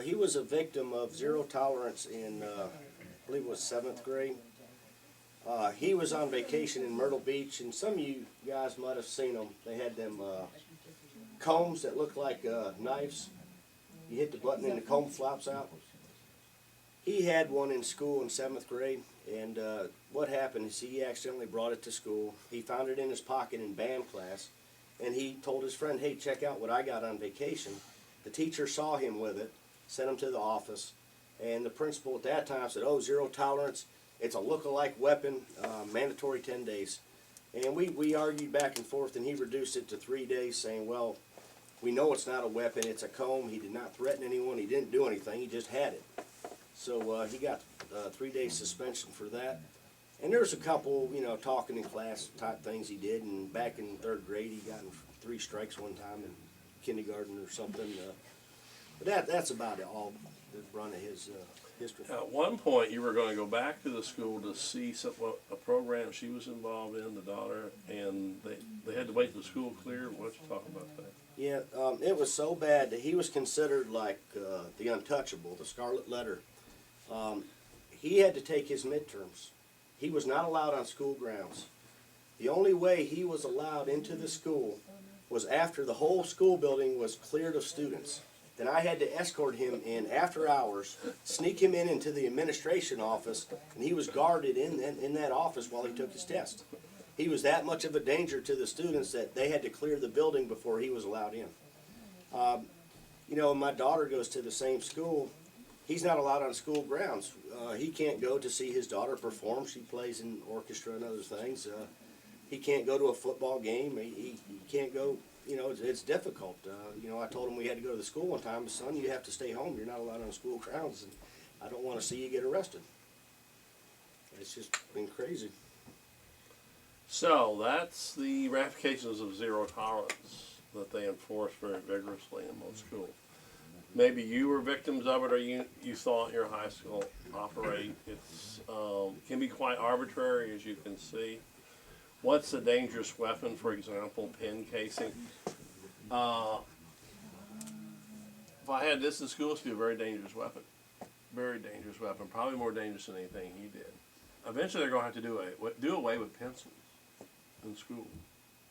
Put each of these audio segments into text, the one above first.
he was a victim of zero tolerance in, I believe it was 7th grade. He was on vacation in Myrtle Beach, and some of you guys might have seen them. They had them combs that looked like knives. You hit the button and the comb flops out. He had one in school in 7th grade, and what happened is he accidentally brought it to school. He found it in his pocket in band class, and he told his friend, hey, check out what I got on vacation. The teacher saw him with it, sent him to the office, and the principal at that time said, oh, zero tolerance. It's a look-alike weapon, mandatory 10 days. And we argued back and forth, and he reduced it to 3 days, saying, well, we know it's not a weapon, it's a comb. He did not threaten anyone, he didn't do anything, he just had it. So he got 3 days suspension for that. And there's a couple, you know, talking in class type things he did, and back in 3rd grade he got 3 strikes one time in kindergarten or something. But that's about it, all the run of his history. At one point, you were going to go back to the school to see a program she was involved in, the daughter, and they had to wait till the school cleared. Why don't you talk about that? Yeah, it was so bad that he was considered like the untouchable, the scarlet letter. He had to take his midterms. He was not allowed on school grounds. The only way he was allowed into the school was after the whole school building was cleared of students. Then I had to escort him in after hours, sneak him into the administration office, and he was guarded in that office while he took his test. He was that much of a danger to the students that they had to clear the building before he was allowed in. You know, my daughter goes to the same school. He's not allowed on school grounds. He can't go to see his daughter perform. She plays in orchestra and other things. He can't go to a football game. He can't go. You know, it's difficult. You know, I told him we had to go to the school one time. Son, you have to stay home. You're not allowed on school grounds, and I don't want to see you get arrested. It's just been crazy. So that's the ramifications of zero tolerance that they enforce very vigorously in most schools. Maybe you were victims of it, or you saw it in your high school operate. It's can be quite arbitrary, as you can see. What's a dangerous weapon? For example, pin casing. If I had this in school, it'd be a very dangerous weapon. Very dangerous weapon. Probably more dangerous than anything he did. Eventually, they're going to have to do away with pencils in school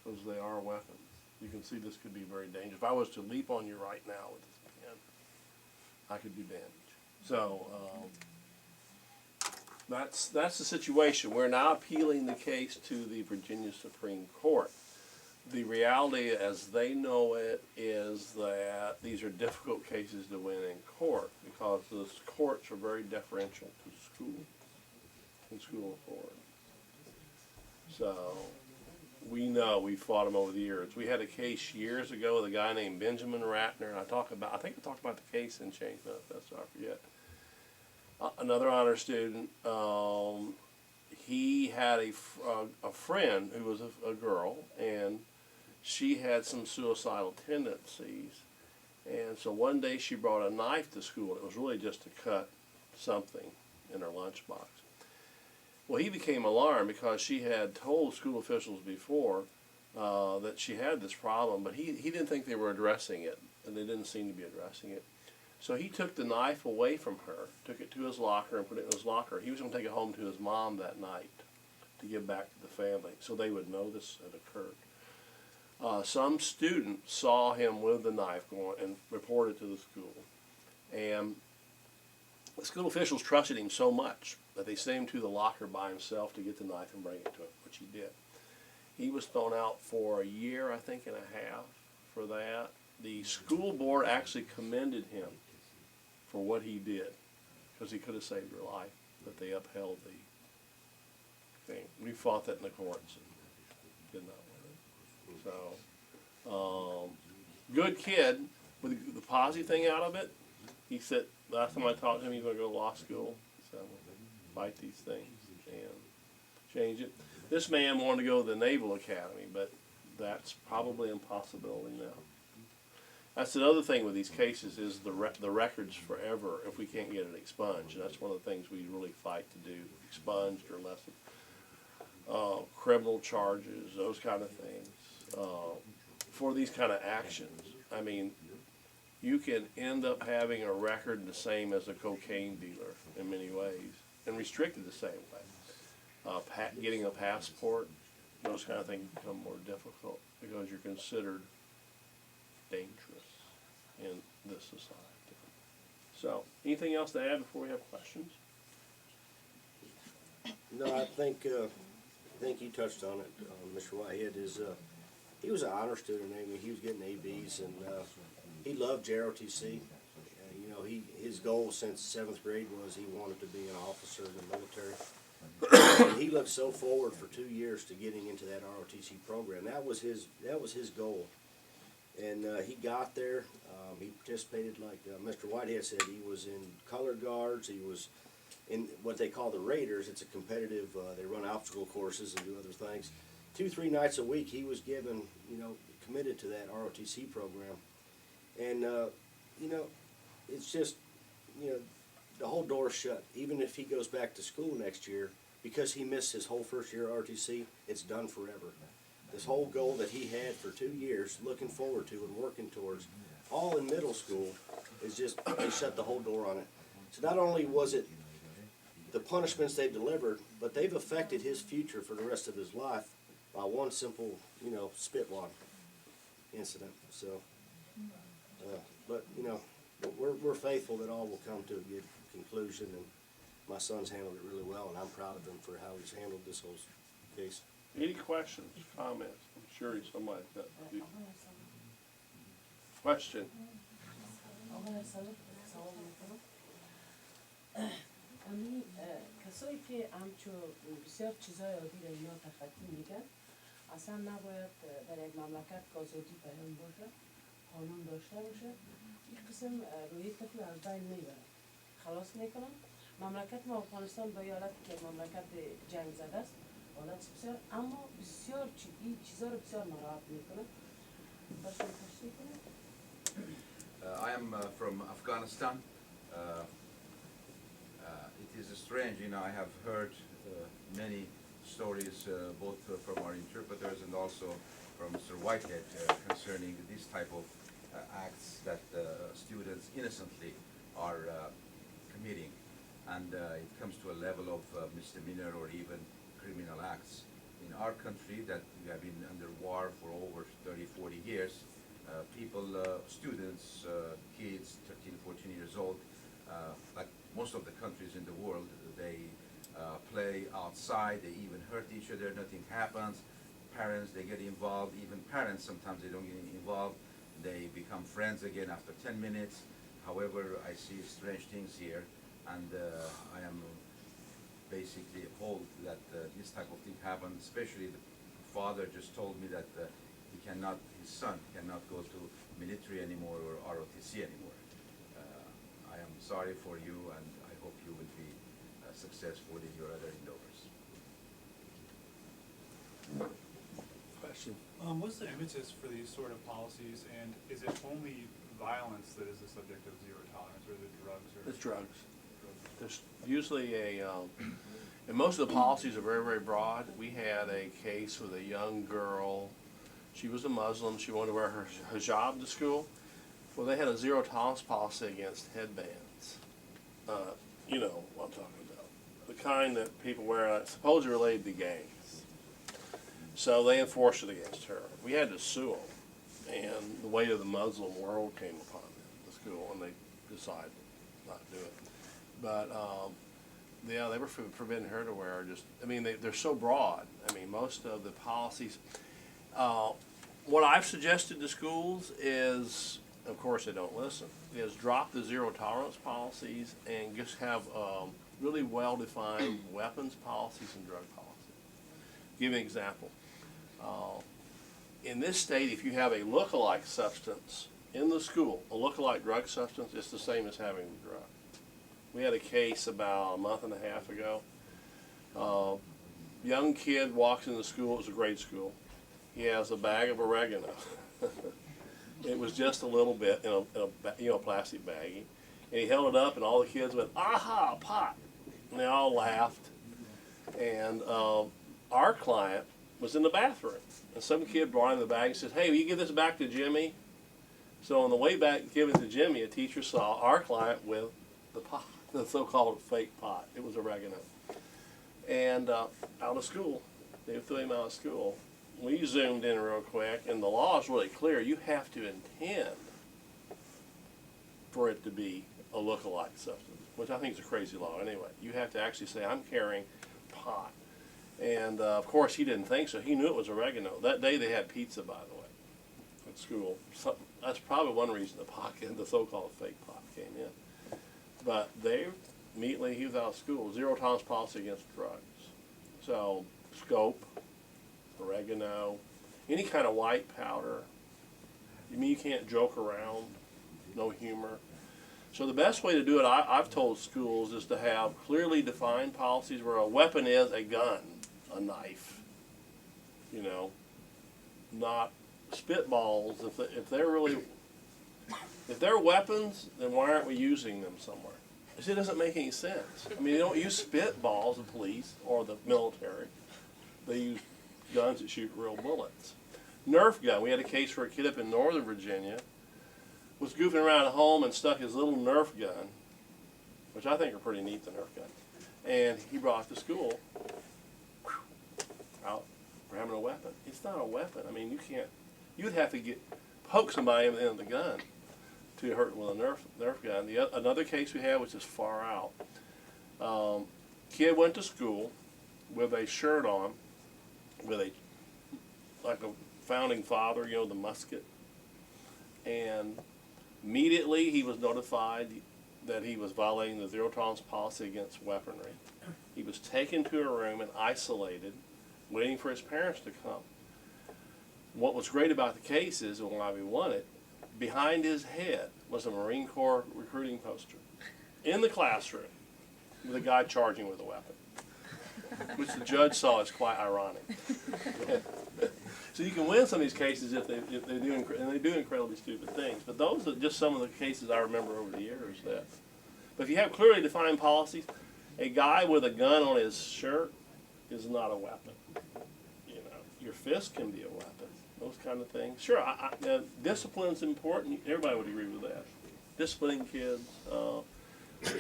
because they are weapons. You can see this could be very dangerous. If I was to leap on you right now with this pen, I could do damage. So that's the situation. We're now appealing the case to the Virginia Supreme Court. The reality, as they know it, is that these are difficult cases to win in court because the courts are very deferential to school and school authority. So we know we fought them over the years. We had a case years ago with a guy named Benjamin Ratner, and I think I talked about the case in Change Manifesto, I forget. Another honor student, he had a friend who was a girl, and she had some suicidal tendencies. And so one day she brought a knife to school. It was really just to cut something in her lunchbox. Well, he became alarmed because she had told school officials before that she had this problem, but he didn't think they were addressing it, and they didn't seem to be addressing it. So he took the knife away from her, took it to his locker and put it in his locker. He was going to take it home to his mom that night to give back to the family so they would know this had occurred. Some student saw him with the knife going and reported to the school. And the school officials trusted him so much that they sent him to the locker by himself to get the knife and bring it to him, which he did. He was thrown out for a year, I think, and a half for that. The school board actually commended him for what he did because he could have saved her life, but they upheld the thing. We fought that in the courts and did not win it. So, good kid. With the positive thing out of it, he said, last time I talked to him, he's going to go to law school. So, fight these things and change it. This man wanted to go to the Naval Academy, but that's probably an impossibility now. That's another thing with these cases is the records forever if we can't get it expunged. And that's one of the things we really fight to do, expunged or lessen. Criminal charges, those kind of things. For these kind of actions. I mean, you can end up having a record the same as a cocaine dealer in many ways, and restricted the same way. Getting a passport, those kind of things become more difficult because you're considered dangerous in this society. So, anything else to add before we have questions? No, I think you touched on it, Mr. Whitehead. He was an honor student. I mean, he was getting ABs, and he loved JROTC. You know, his goal since 7th grade was he wanted to be an officer in the military. And he looked so forward for 2 years to getting into that ROTC program. That was his goal, and he got there. He participated, like Mr. Whitehead said. He was in color guards. He was in what they call the Raiders. It's a competitive, they run obstacle courses and do other things. 2-3 nights a week he was given, committed to that ROTC program. And, it's just, the whole door's shut. Even if he goes back to school next year, because he missed his whole first year ROTC, it's done forever. This whole goal that he had for 2 years, looking forward to and working towards, all in middle school, is just, they shut the whole door on it. So not only was it the punishments they delivered, but they've affected his future for the rest of his life by one simple, Spitwad incident. So, but we're faithful that all will come to a good conclusion, and my son's handled it really well, and I'm proud of him for how he's handled this whole case. Any questions, comments? I'm sure somebody's got a question. امی کسایی که همچون بسیار چیزای عادی را اینا تخطی میگن اصلا نباید در یک مملکت که آزادی بیان باشه قانون داشته باشه این قسم روی طفل از بین میبرن خلاص میکنن مملکت ما افغانستان به حالت که مملکت جنگ زده است حالت بسیار اما بسیار این چیزا رو بسیار مراعات میکنن باشون تشریح کنید I am from Afghanistan. It is strange, I have heard many stories both from our interpreters and also from Mr. Whitehead concerning this type of acts that students innocently are committing, and it comes to a level of misdemeanor or even criminal acts. In our country that we have been under war for over 30-40 years, people, students, kids, 13, 14 years old, like most of the countries in the world, they play outside, they even hurt each other, nothing happens. Parents, they get involved, even parents sometimes they don't get involved. They become friends again after 10 minutes. However, I see strange things here, and I am basically appalled that this type of thing happens, especially the father just told me that his son cannot go to military anymore or ROTC anymore. I am sorry for you, and I hope you will be successful in your other endeavors. Question. What's the impetus for these sort of policies, and is it only violence that is the subject of zero tolerance, or is it drugs? It's drugs. There's usually and most of the policies are very, very broad. We had a case with a young girl. She was a Muslim. She wanted to wear her hijab to school. Well, they had a zero tolerance policy against headbands. You know what I'm talking about. The kind that people wear, supposedly related to gangs. So they enforced it against her. We had to sue them. And the weight of the Muslim world came upon them, the school, and they decided not to do it. But, yeah, they were forbidding her to wear they're so broad. Most of the policies. What I've suggested to schools is, of course they don't listen, is drop the zero tolerance policies and just have really well-defined weapons policies and drug policies. Give you an example. In this state, if you have a look-alike substance in the school, a look-alike drug substance, it's the same as having the drug. We had a case about a month and a half ago. Young kid walks into school, it was a grade school. He has a bag of oregano. It was just a little bit in a plastic baggie. And he held it up and all the kids went, aha, pot. And they all laughed. And our client was in the bathroom. And some kid brought him the bag and said, hey, will you give this back to Jimmy? So on the way back giving to Jimmy, a teacher saw our client with the pot, the so-called fake pot. It was oregano. And out of school, they threw him out of school. We zoomed in real quick, and the law is really clear. You have to intend for it to be a look-alike substance, which I think is a crazy law anyway. You have to actually say, I'm carrying pot. And of course, he didn't think so. He knew it was oregano. That day they had pizza, by the way, at school. So that's probably one reason the pot, the so-called fake pot, came in. But they immediately, he was out of school. Zero tolerance policy against drugs. So scope, oregano, any kind of white powder. You mean you can't joke around? No humor. So the best way to do it, I've told schools, is to have clearly defined policies where a weapon is a gun, a knife, you know, not spitballs. If they're really, if they're weapons, then why aren't we using them somewhere? It doesn't make any sense. I mean, they don't use spitballs, the police or the military. They use guns that shoot real bullets. Nerf gun. We had a case where a kid up in Northern Virginia was goofing around at home and stuck his little Nerf gun, which I think are pretty neat, the Nerf gun, and he brought it to school out for having a weapon. It's not a weapon. I mean, you can't, you'd have to poke somebody in the end of the gun to hurt with a Nerf gun. Another case we had, which is far out, kid went to school with a shirt on, with a, like a founding father, you know, the musket, and immediately he was notified that he was violating the zero tolerance policy against weaponry. He was taken to a room and isolated, waiting for his parents to come. What was great about the case is, and why we won it, behind his head was a Marine Corps recruiting poster in the classroom with a guy charging with a weapon, which the judge saw as quite ironic. So you can win some of these cases if they do, and they do incredibly stupid things. But those are just some of the cases I remember over the years. But if you have clearly defined policies, a guy with a gun on his shirt is not a weapon. You know, your fist can be a weapon. Those kind of things. Sure, discipline's important. Everybody would agree with that. Disciplining kids.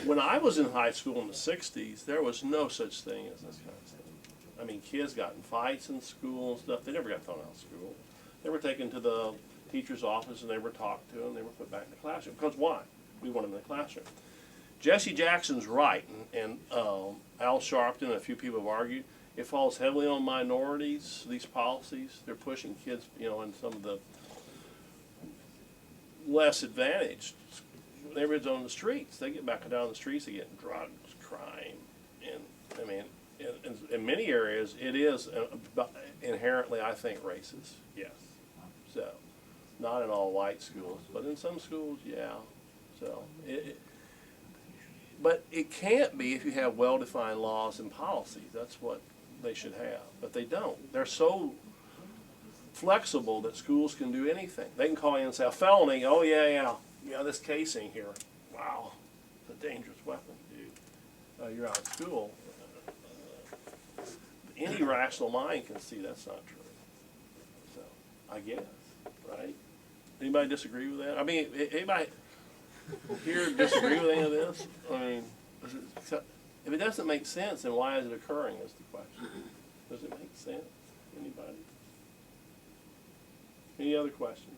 When I was in high school in the '60s, there was no such thing as this kind of stuff. I mean, kids got in fights in school and stuff. They never got thrown out of school. They were taken to the teacher's office and they were talked to and they were put back in the classroom. Because why? We want them in the classroom. Jesse Jackson's right, and Al Sharpton and a few people have argued, it falls heavily on minorities, these policies. They're pushing kids, you know, in some of the less advantaged neighborhoods on the streets. They get back down the streets, they get drugs, crime, and I mean, in many areas, it is inherently, I think, racist. Yes. So, not in all white schools, but in some schools, yeah. So, but it can't be if you have well-defined laws and policies. That's what they should have. But they don't. They're so flexible that schools can do anything. They can call in and say, a felony, oh yeah, this casing here. Wow, it's a dangerous weapon, dude. You're out of school. Any rational mind can see that's not true. So, I guess, right? Anybody disagree with that? I mean, anybody here disagree with any of this? I mean, if it doesn't make sense, then why is it occurring is the question. Does it make sense? Anybody? Any other questions?